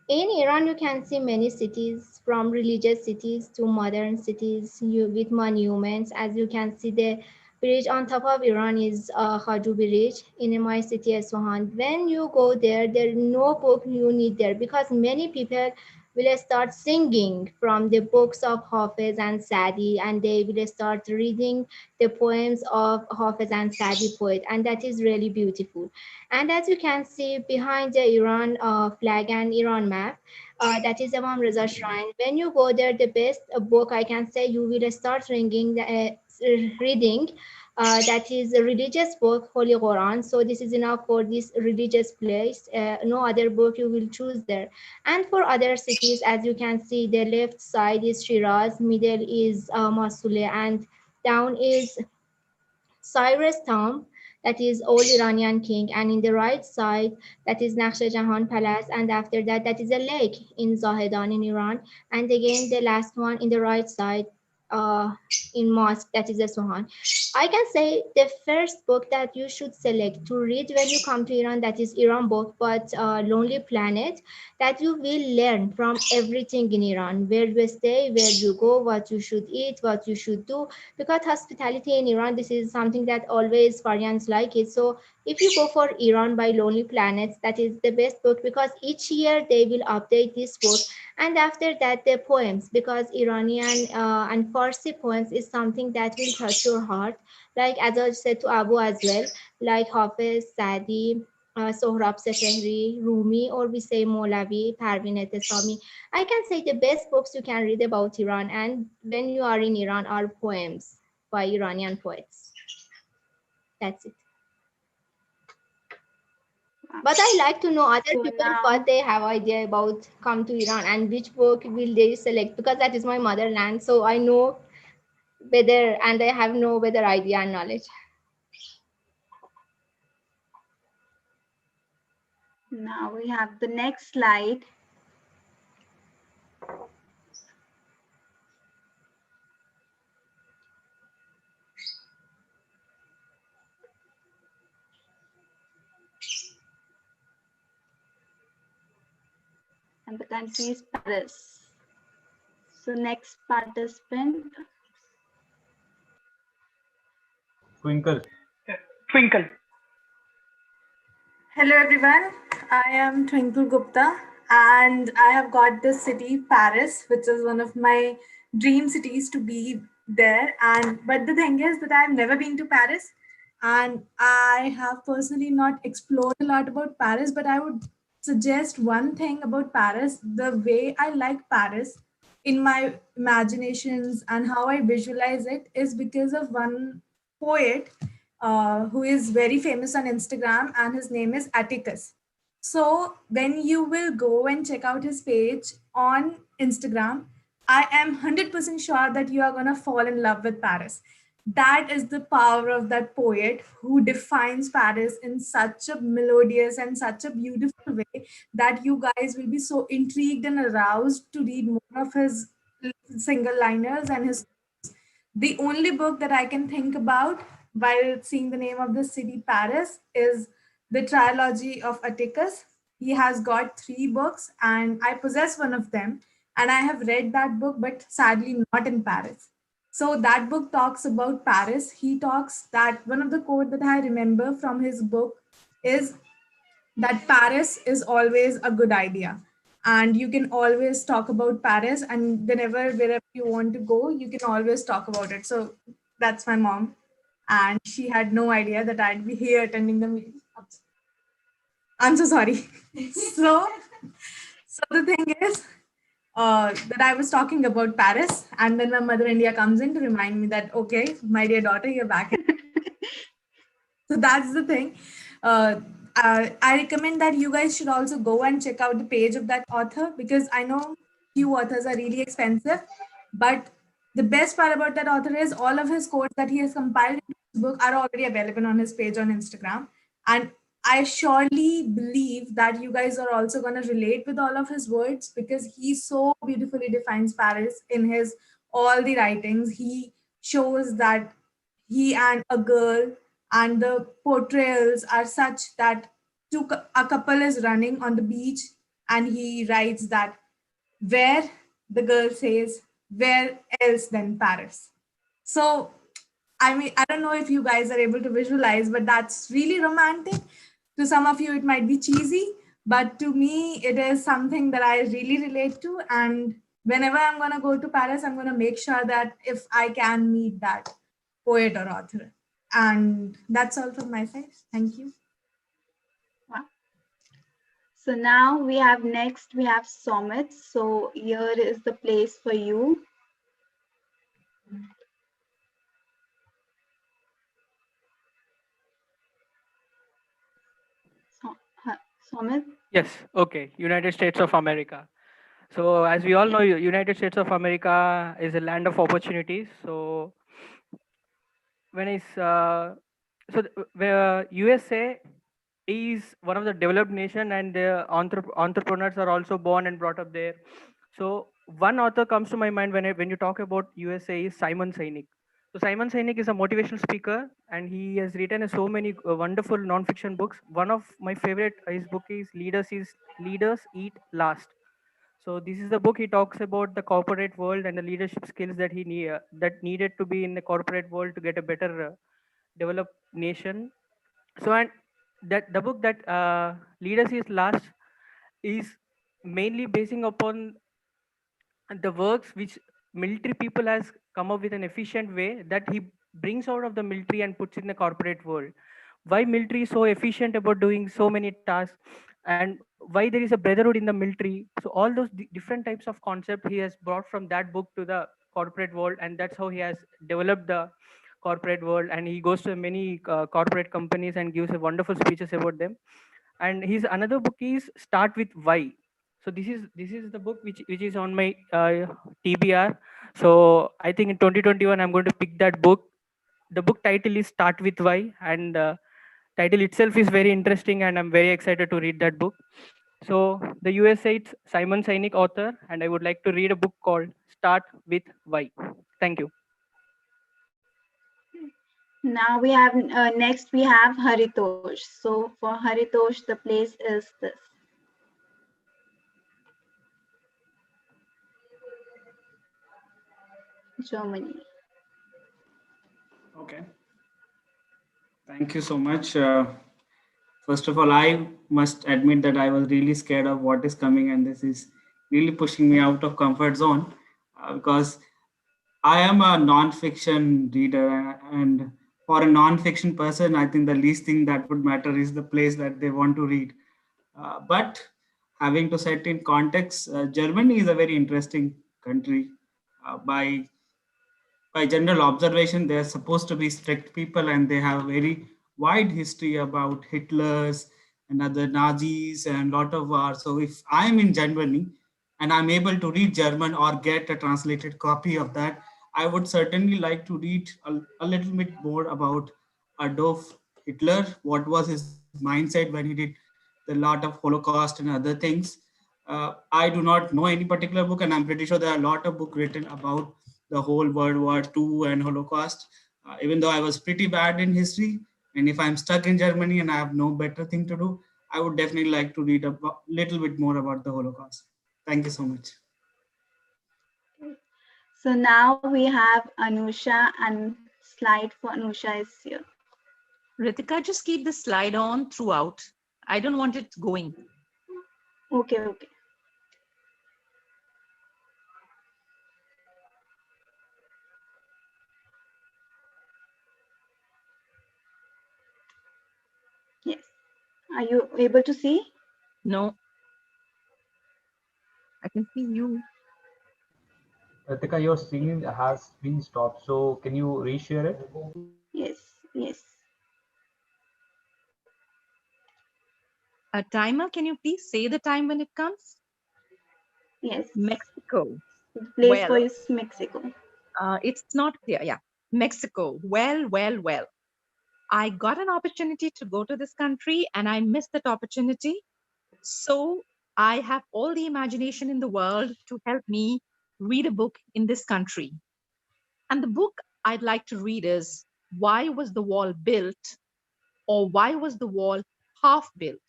In Iran, you can see many cities, from religious cities to modern cities with monuments. As you can see, the bridge on top of Iran is Khaju Bridge in my city, Sougand. When you go there, there is no book you need there, because many people will start singing from the books of Hafiz and Sadi, and they will start reading the poems of Hafiz and Sadi poet, and that is really beautiful. And as you can see behind the Iran flag and Iran map, that is Imam Reza Shrine. When you go there, the best book I can say you will start reading. That is a religious book, Holy Quran. So this is enough for this religious place. No other book you will choose there. And for other cities, as you can see, the left side is Shiraz, middle is Mosul, and down is Cyrus tomb, that is old Iranian king, and in the right side, that is Nakhsha Jahan Palace, and after that, that is a lake in Zahedan in Iran, and again the last one in the right side, uh, in mosque, that is Sougand. I can say the first book that you should select to read when you come to Iran, that is Iran book, but Lonely Planet, that you will learn from everything in Iran, where you stay, where you go, what you should eat, what you should do, because hospitality in Iran, this is something that always Koreans like it. So if you go for Iran by Lonely Planets, that is the best book, because each year they will update this book. And after that, the poems, because Iranian and Farsi poems is something that will touch your heart. Like as I said to Abu as well, like Hafiz, Sadi, Sohrab Sefehri, Rumi, or we say Molavi, Parvin Etesami. I can say the best books you can read about Iran and when you are in Iran are poems by Iranian poets. That's it. But I like to know other So people now, what they have idea about come to Iran and which book will they select, because that is my motherland. So I know better and I have no better idea and knowledge. now we have the next slide. And the country is Paris. So next participant. Twinkle. Twinkle. Hello everyone, I am Twinklegupta and I have got this city Paris, which is one of my dream cities to be there. But the thing is that I've never been to Paris and I have personally not explored a lot about Paris, but I would suggest one thing about Paris. The way I like Paris in my imaginations and how I visualize it is because of one poet who is very famous on Instagram, and his name is Atticus. So when you will go and check out his page on Instagram, I am 100% sure that you are going to fall in love with Paris. That is the power of that poet who defines Paris in such a melodious and such a beautiful way that you guys will be so intrigued and aroused to read more of his single liners and his. The only book that I can think about while seeing the name of the city, Paris, is the trilogy of Atticus. He has got 3 books, and I possess one of them. And I have read that book, but sadly not in Paris. So that book talks about Paris. He talks that one of the quote that I remember from his book is that Paris is always a good idea. And you can always talk about Paris, and wherever you want to go, you can always talk about it. So that's my mom. And she had no idea that I'd be here attending the meeting. I'm so sorry. so the thing is that I was talking about Paris, and then my mother India comes in to remind me that, okay, my dear daughter, you're back. So that's the thing. I recommend that you guys should also go and check out the page of that author, because I know few authors are really expensive, but the best part about that author is all of his quotes that he has compiled in his book are already available on his page on Instagram. And I surely believe that you guys are also going to relate with all of his words, because he so beautifully defines Paris in his all the writings. He shows that he and a girl, and the portrayals are such that a couple is running on the beach, and he writes that where, the girl says, where else than Paris. So I mean, I don't know if you guys are able to visualize, but that's really romantic. To some of you it might be cheesy, But to me, it is something that I really relate to. And whenever I'm going to go to Paris, I'm going to make sure that if I can meet that poet or author. And that's all from my side. Thank you. Wow. So now we have Somit. So here is the place for you. Somit? Yes. Okay. United States of America. So as we all know, United States of America is a land of opportunities. So when it's where USA is one of the developed nation, and the entrepreneurs are also born and brought up there. So one author comes to my mind when you talk about USA is Simon Sinek. So Simon Sinek is a motivational speaker, and he has written so many wonderful non-fiction books. One of my favorite his book is Leaders Eat Last. So this is the book. He talks about the corporate world and the leadership skills that that needed to be in the corporate world to get a better developed nation. So and that the book that Leaders Eat Last is mainly basing upon the works which military people has come up with an efficient way that he brings out of the military and puts in the corporate world. Why military is so efficient about doing so many tasks, and why there is a brotherhood in the military. So all those different types of concept he has brought from that book to the corporate world, and that's how he has developed the corporate world. And he goes to many corporate companies and gives a wonderful speeches about them. And his another book is Start with Why. So this is the book which is on my TBR. So I think in 2021 I'm going to pick that book. The book title is Start with Why, and title itself is very interesting, and I'm very excited to read that book. So the USA, it's Simon Sinek author, and I would like to read a book called Start with Why. Thank you. Now we have next we have Haritos. So for Haritos, the place is this. Germany. Okay. Thank you so much. First of all, I must admit that I was really scared of what is coming, and this is really pushing me out of comfort zone because I am a non-fiction reader, and for a non-fiction person, I think the least thing that would matter is the place that they want to read. But having to set in context, Germany is a very interesting country. By general observation, they're supposed to be strict people, and they have a very wide history about Hitlers and other Nazis and a lot of wars. So if I'm in Germany and I'm able to read German or get a translated copy of that, I would certainly like to read a little bit more about Adolf Hitler. What was his mindset when he did the lot of Holocaust and other things? I do not know any particular book, and I'm pretty sure there are a lot of books written about the whole World War II and Holocaust. Even though I was pretty bad in history, and if I'm stuck in Germany and I have no better thing to do, I would definitely like to read a little bit more about the Holocaust. Thank you so much. So now we have Anusha, and slide for Anusha is here. Ritika, just keep the slide on throughout. I don't want it going. Okay. Yes. Are you able to see? No. I can see you. Ritika, your screen has been stopped. So can you reshare it? Yes. A timer, can you please say the time when it comes? Yes. Mexico. The place for is Mexico. It's not clear. Yeah. Mexico. Well. I got an opportunity to go to this country and I missed that opportunity. So I have all the imagination in the world to help me read a book in this country. And the book I'd like to read is Why Was the Wall Built? Or Why Was the Wall Half Built?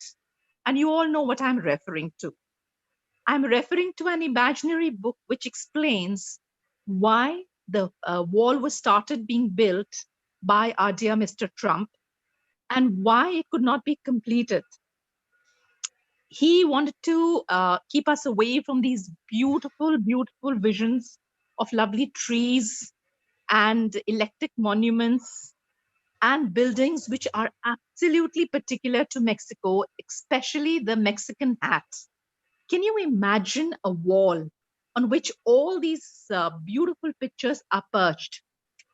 And you all know what I'm referring to. I'm referring to an imaginary book which explains why the wall was started being built by our dear Mr. Trump and why it could not be completed. he wanted to keep us away from these beautiful, beautiful visions of lovely trees and electric monuments and buildings which are absolutely particular to Mexico, especially the Mexican hat. Can you imagine a wall on which all these beautiful pictures are perched,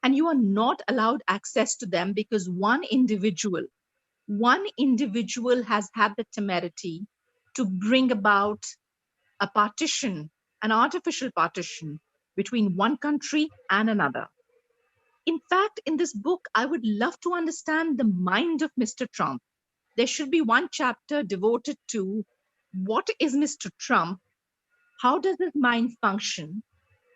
and you are not allowed access to them because one individual has had the temerity to bring about a partition, an artificial partition between one country and another? In fact, in this book, I would love to understand the mind of Mr. Trump. There should be one chapter devoted to what is Mr. Trump, how does his mind function,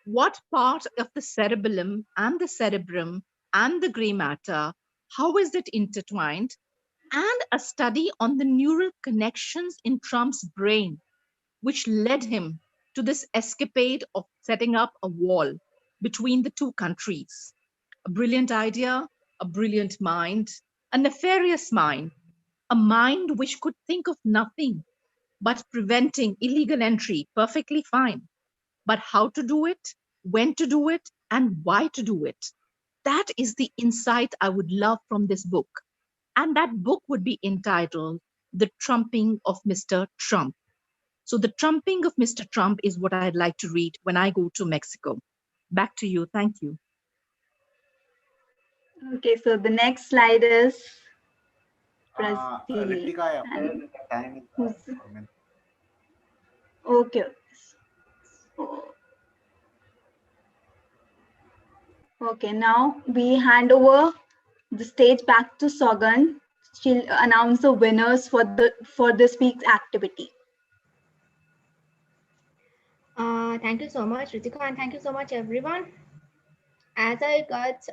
what part of the cerebellum and the cerebrum and the gray matter, how is it intertwined, and a study on the neural connections in Trump's brain, which led him to this escapade of setting up a wall between the two countries. A brilliant idea, a brilliant mind, a nefarious mind, a mind which could think of nothing but preventing illegal entry, perfectly fine. But how to do it, when to do it, and why to do it? That is the insight I would love from this book. And that book would be entitled The Trumping of Mr. Trump. So The Trumping of Mr. Trump is what I'd like to read when I go to Mexico. Back to you. Thank you. Okay, so the next slide is Ritika, I applied the time is okay. So, okay, now we hand over the stage back to Sougand. She'll announce the winners for this week's activity. Thank you so much, Ritika, and thank you so much, everyone. As I got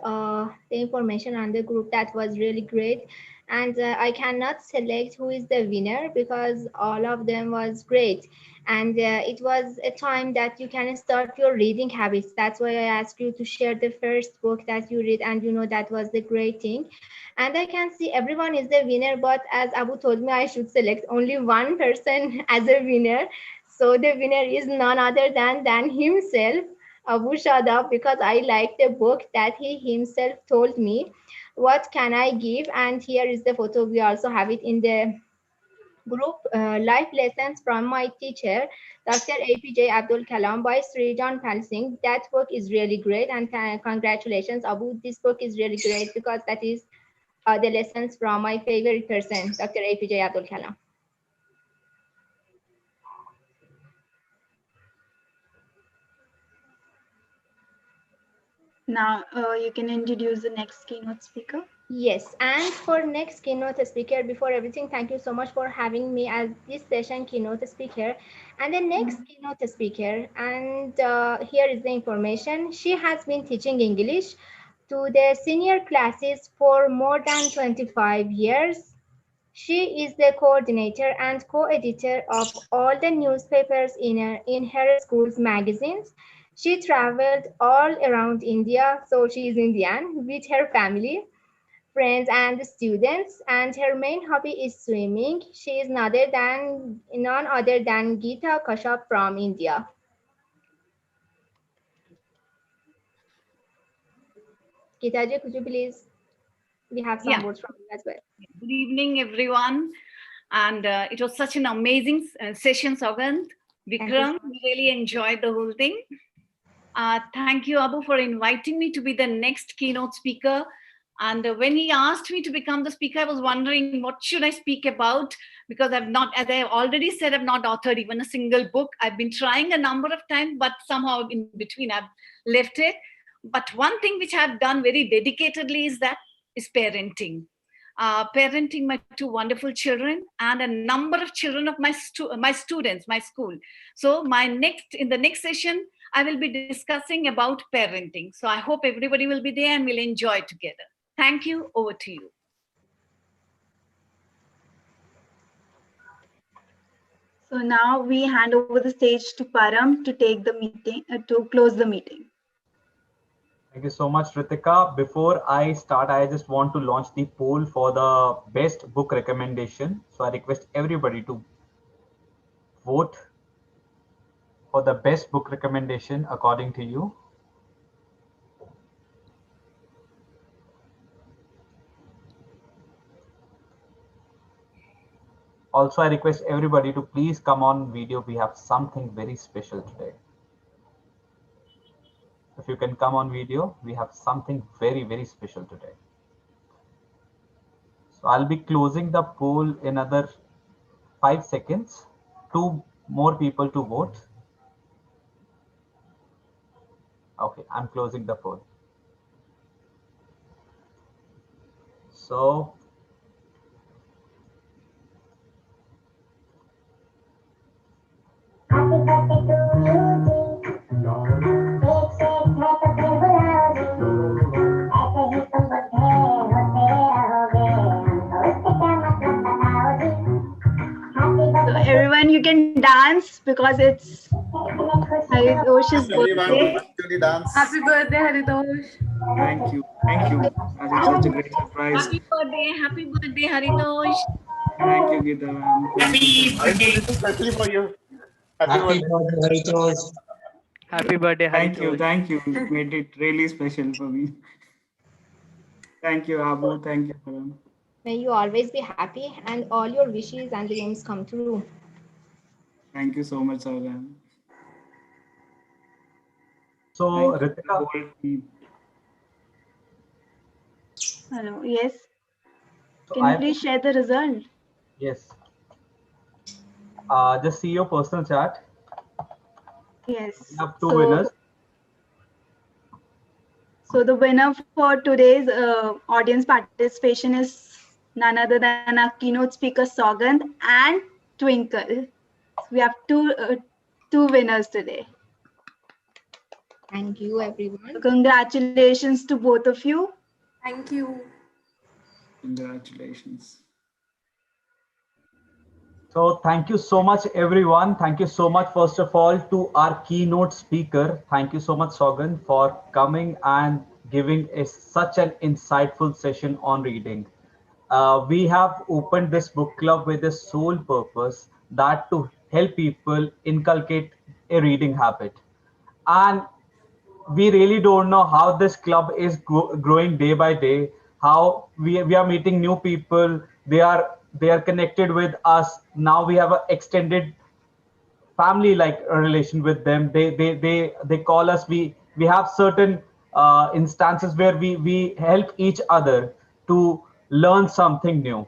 the information on the group, that was really great. And I cannot select who is the winner because all of them was great. And it was a time that you can start your reading habits. That's why I asked you to share the first book that you read, and that was the great thing. And I can see everyone is the winner, but as Abu told me, I should select only one person as a winner. So the winner is none other than himself, Abu Shadab, because I like the book that he himself told me. What can I give? And here is the photo. We also have it in the group. Life lessons from my teacher, Dr. APJ Abdul Kalam by Sri John Palsing. That book is really great, and congratulations, Abu. This book is really great because that is the lessons from my favorite person, Dr. APJ Abdul Kalam. Now you can introduce the next keynote speaker. Yes, and for next keynote speaker, before everything, thank you so much for having me as this session keynote speaker. And the next keynote speaker, and here is the information. She has been teaching English to the senior classes for more than 25 years. She is the coordinator and co-editor of all the newspapers in her school's magazines. She traveled all around India, so she is Indian, with her family, friends, and students, and her main hobby is swimming. She is none other than Geeta Kashyap from India. Geeta ji, could you please, we have some words from you as well. Good evening, everyone. And it was such an amazing session, Sougand. Vikram, we really enjoyed the whole thing. Thank you, Abu, for inviting me to be the next keynote speaker. And when he asked me to become the speaker, I was wondering what should I speak about? Because I've not, as I already said, I've not authored even a single book. I've been trying a number of times, but somehow in between I've left it. But one thing which I've done very dedicatedly is parenting. Parenting my two wonderful children and a number of children of my students, my school. So in the next session, I will be discussing about parenting. So I hope everybody will be there and we'll enjoy together. Thank you. Over to you. So now we hand over the stage to Param to take the meeting, to close the meeting. Thank you so much, Ritika. Before I start, I just want to launch the poll for the best book recommendation. So I request everybody to vote for the best book recommendation according to you. Also, I request everybody to please come on video. We have something very special today. If you can come on video, we have something very, very special today. So I'll be closing the poll in another 5 seconds. 2 more people to vote. Okay, I'm closing the poll. So So everyone, you can dance because it's Haritosh's birthday. Happy birthday, Haritos. Thank you. Thank you. That is such a great surprise. Happy birthday, Haritos. Thank you, Gita ma'am. Happy birthday. Especially for you. Happy birthday, Haritos. Happy birthday, Thank you. Haritos. Thank you. You made it really special for me. Thank you, Abu. Thank you, Param. May you always be happy and all your wishes and dreams come true. Thank you so much, Sougand. So, Thank you, Ritika. whole team. Hello. Yes. So Can you please share the result? Yes. Just see your personal chat. Yes. We have 2 winners. So the winner for today's audience participation is none other than our keynote speaker Sougand and Twinkle. We have two winners today. Thank you, everyone. So congratulations to both of you. Thank you. Congratulations. So thank you so much, everyone. Thank you so much, first of all, to our keynote speaker. Thank you so much, Sougand, for coming and giving such an insightful session on reading. We have opened this book club with the sole purpose that to help people inculcate a reading habit. And we really don't know how this club is growing day by day, how we are meeting new people, they are connected with us. Now we have an extended family like a relation with them. They call us. We have certain instances where we help each other to learn something new.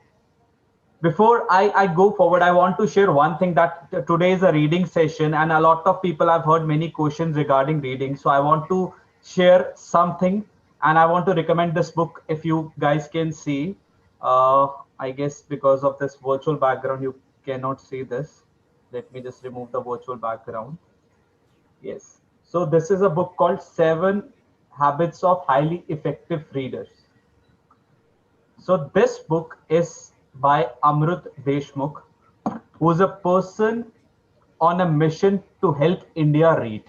Before I go forward, I want to share one thing, that today is a reading session and a lot of people have heard many questions regarding reading. So I want to share something and I want to recommend this book. If you guys can see, I guess because of this virtual background, you cannot see this. Let me just remove the virtual background. Yes. So this is a book called 7 Habits of Highly Effective Readers. So this book is by Amrut Deshmukh, who is a person on a mission to help India read.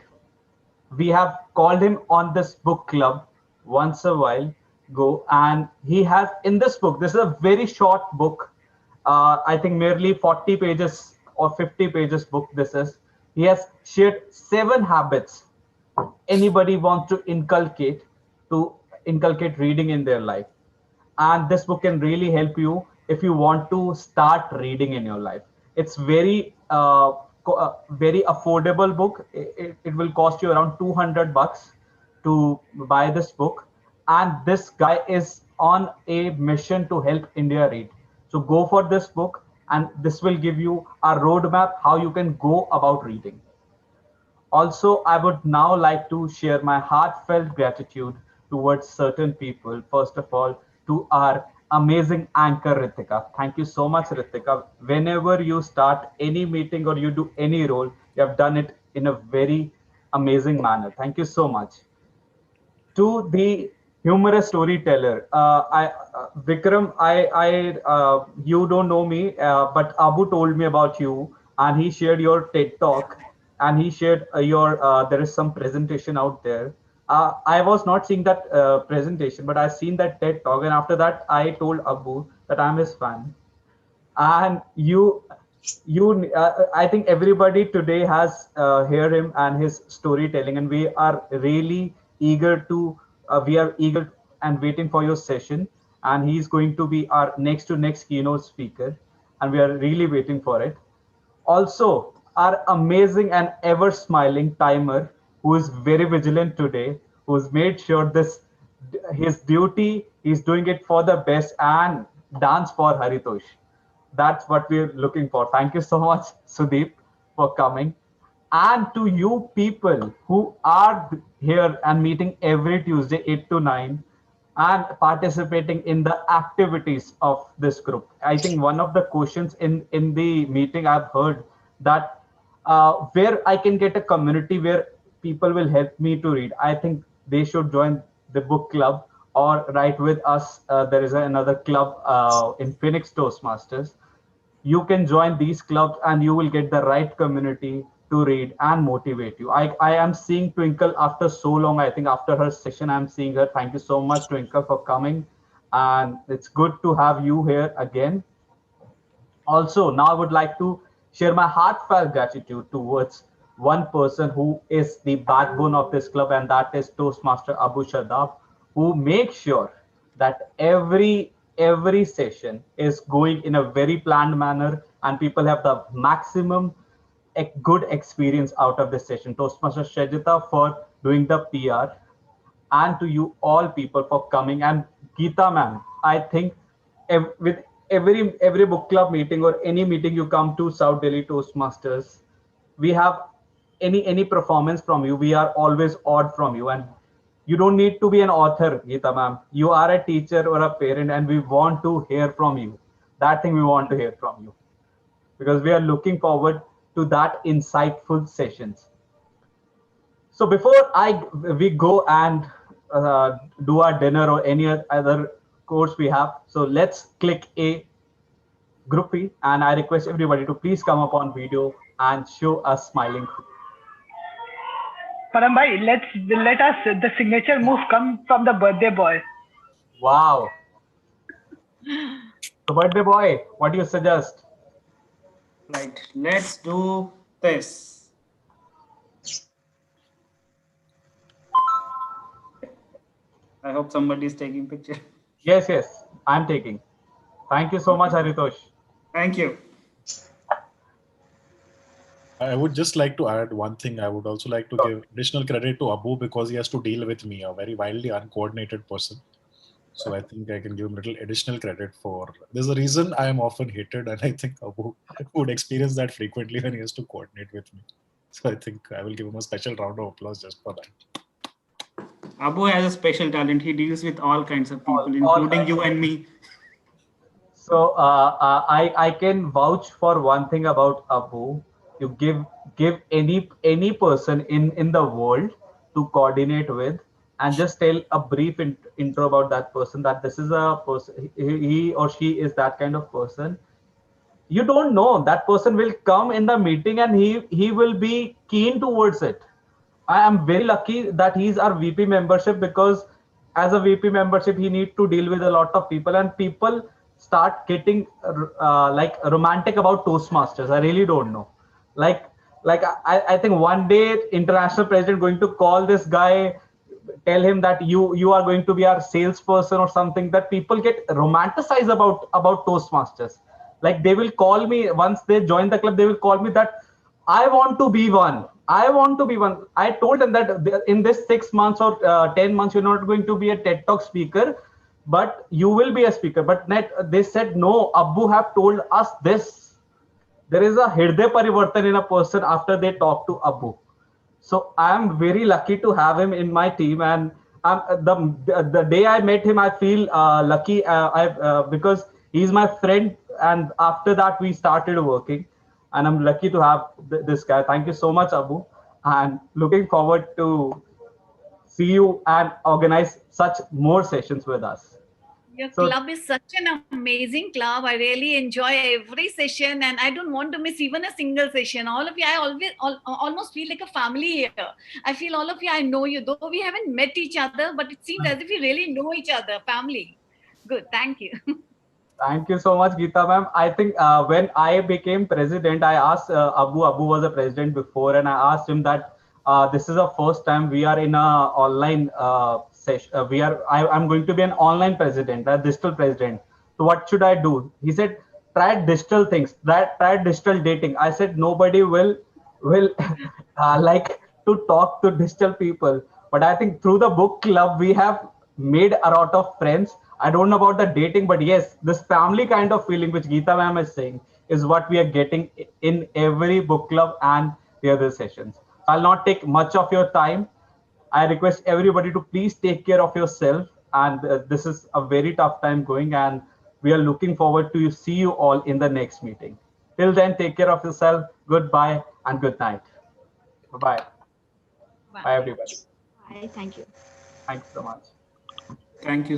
We have called him on this book club once a while ago, and he has in this book, this is a very short book, I think merely 40 pages or 50 pages book this is. He has shared 7 habits anybody wants to inculcate reading in their life. And this book can really help you if you want to start reading in your life. It's very very affordable book. It will cost you around $200 to buy this book, and this guy is on a mission to help India read. So go for this book, and this will give you a roadmap how you can go about reading. Also, I would now like to share my heartfelt gratitude towards certain people. First of all, to our amazing anchor, Ritika. Thank you so much, Ritika. Whenever you start any meeting or you do any role, you have done it in a very amazing manner. Thank you so much. To the humorous storyteller, Vikram, you don't know me, but Abu told me about you, and he shared your TED talk, and he shared there is some presentation out there. I was not seeing that presentation, but I seen that TED talk, and after that, I told Abu that I'm his fan, and I think everybody today has heard him and his storytelling, and we are really eager to we are eager and waiting for your session. And he's going to be our next to next keynote speaker, and we are really waiting for it. Also, our amazing and ever smiling timer, who is very vigilant today, who's made sure this his duty, he's doing it for the best and dance for Haritos. That's what we're looking for. Thank you so much, Sudeep, for coming. And to you people who are here and meeting every Tuesday, 8 to 9, and participating in the activities of this group. I think one of the questions in the meeting I've heard that where I can get a community where people will help me to read. I think they should join the book club or write with us. There is another club in Phoenix Toastmasters. You can join these clubs and you will get the right community to read and motivate you. I am seeing Twinkle after so long. I think after her session, I'm seeing her. Thank you so much, Twinkle, for coming. And it's good to have you here again. Also, now I would like to share my heartfelt gratitude towards one person who is the backbone of this club, and that is Toastmaster Abu Shadab, who makes sure that every session is going in a very planned manner and people have the maximum good experience out of this session. Toastmaster Shajita for doing the PR, and to you all people for coming. And Geeta ma'am, I think with every book club meeting or any meeting you come to South Delhi Toastmasters, we have any performance from you, we are always awed from you. And you don't need to be an author, Geeta ma'am. You are a teacher or a parent, and we want to hear from you. That thing we want to hear from you, because we are looking forward to that insightful sessions. So before we go and do our dinner or any other course we have, so let's click a groupie, and I request everybody to please come up on video and show us smiling. Param bhai, let us the signature move come from the birthday boy. Wow. So birthday boy, what do you suggest? Right, let's do this. I hope somebody is taking picture. Yes, I'm taking. Thank you so much, Haritos. Thank you. I would just like to add one thing. I would also like to give additional credit to Abu because he has to deal with me, a very wildly uncoordinated person. So I think I can give him a little additional credit for. There's a reason I am often hated, and I think Abu would experience that frequently when he has to coordinate with me. So I think I will give him a special round of applause just for that. Abu has a special talent. He deals with all kinds of people, including you and me. So I can vouch for one thing about Abu. You give any person in the world to coordinate with, and just tell a brief intro about that person, that this is a person, he or she is that kind of person. You don't know, that person will come in the meeting and he will be keen towards it. I am very lucky that he's our VP membership, because as a VP membership, he needs to deal with a lot of people, and people start getting like romantic about Toastmasters. I really don't know. Like I think one day international president going to call this guy, tell him that you are going to be our salesperson or something, that people get romanticized about Toastmasters. Like they will call me once they join the club, they will call me that I want to be one. I want to be one. I told them that in this 6 months or 10 months, you're not going to be a TED Talk speaker, but you will be a speaker. But they said, no, Abu have told us this. There is a Hirday Parivartan in a person after they talk to Abu. So I am very lucky to have him in my team. And the day I met him, I feel lucky because he's my friend. And after that, we started working. And I'm lucky to have this guy. Thank you so much, Abu. And looking forward to see you and organize such more sessions with us. Your club is such an amazing club. I really enjoy every session, and I don't want to miss even a single session. All of you, I almost feel like a family here. I feel all of you, I know you, though we haven't met each other, but it seems as if we really know each other, family. Good, thank you. Thank you so much, Geeta ma'am. I think when I became president, I asked Abu. Abu was a president before, and I asked him that this is the first time we are in a online session. I'm going to be an online president, a digital president. So what should I do? He said, try digital things. Try digital dating. I said nobody will like to talk to digital people. But I think through the book club, we have made a lot of friends. I don't know about the dating, but yes, this family kind of feeling which Geeta ma'am is saying is what we are getting in every book club and the other sessions. I'll not take much of your time. I request everybody to please take care of yourself. And this is a very tough time going, and we are looking forward to see you all in the next meeting. Till then, take care of yourself. Goodbye and good night. Bye-bye. Bye, everybody. Bye. Thank you. Thanks so much. Thank you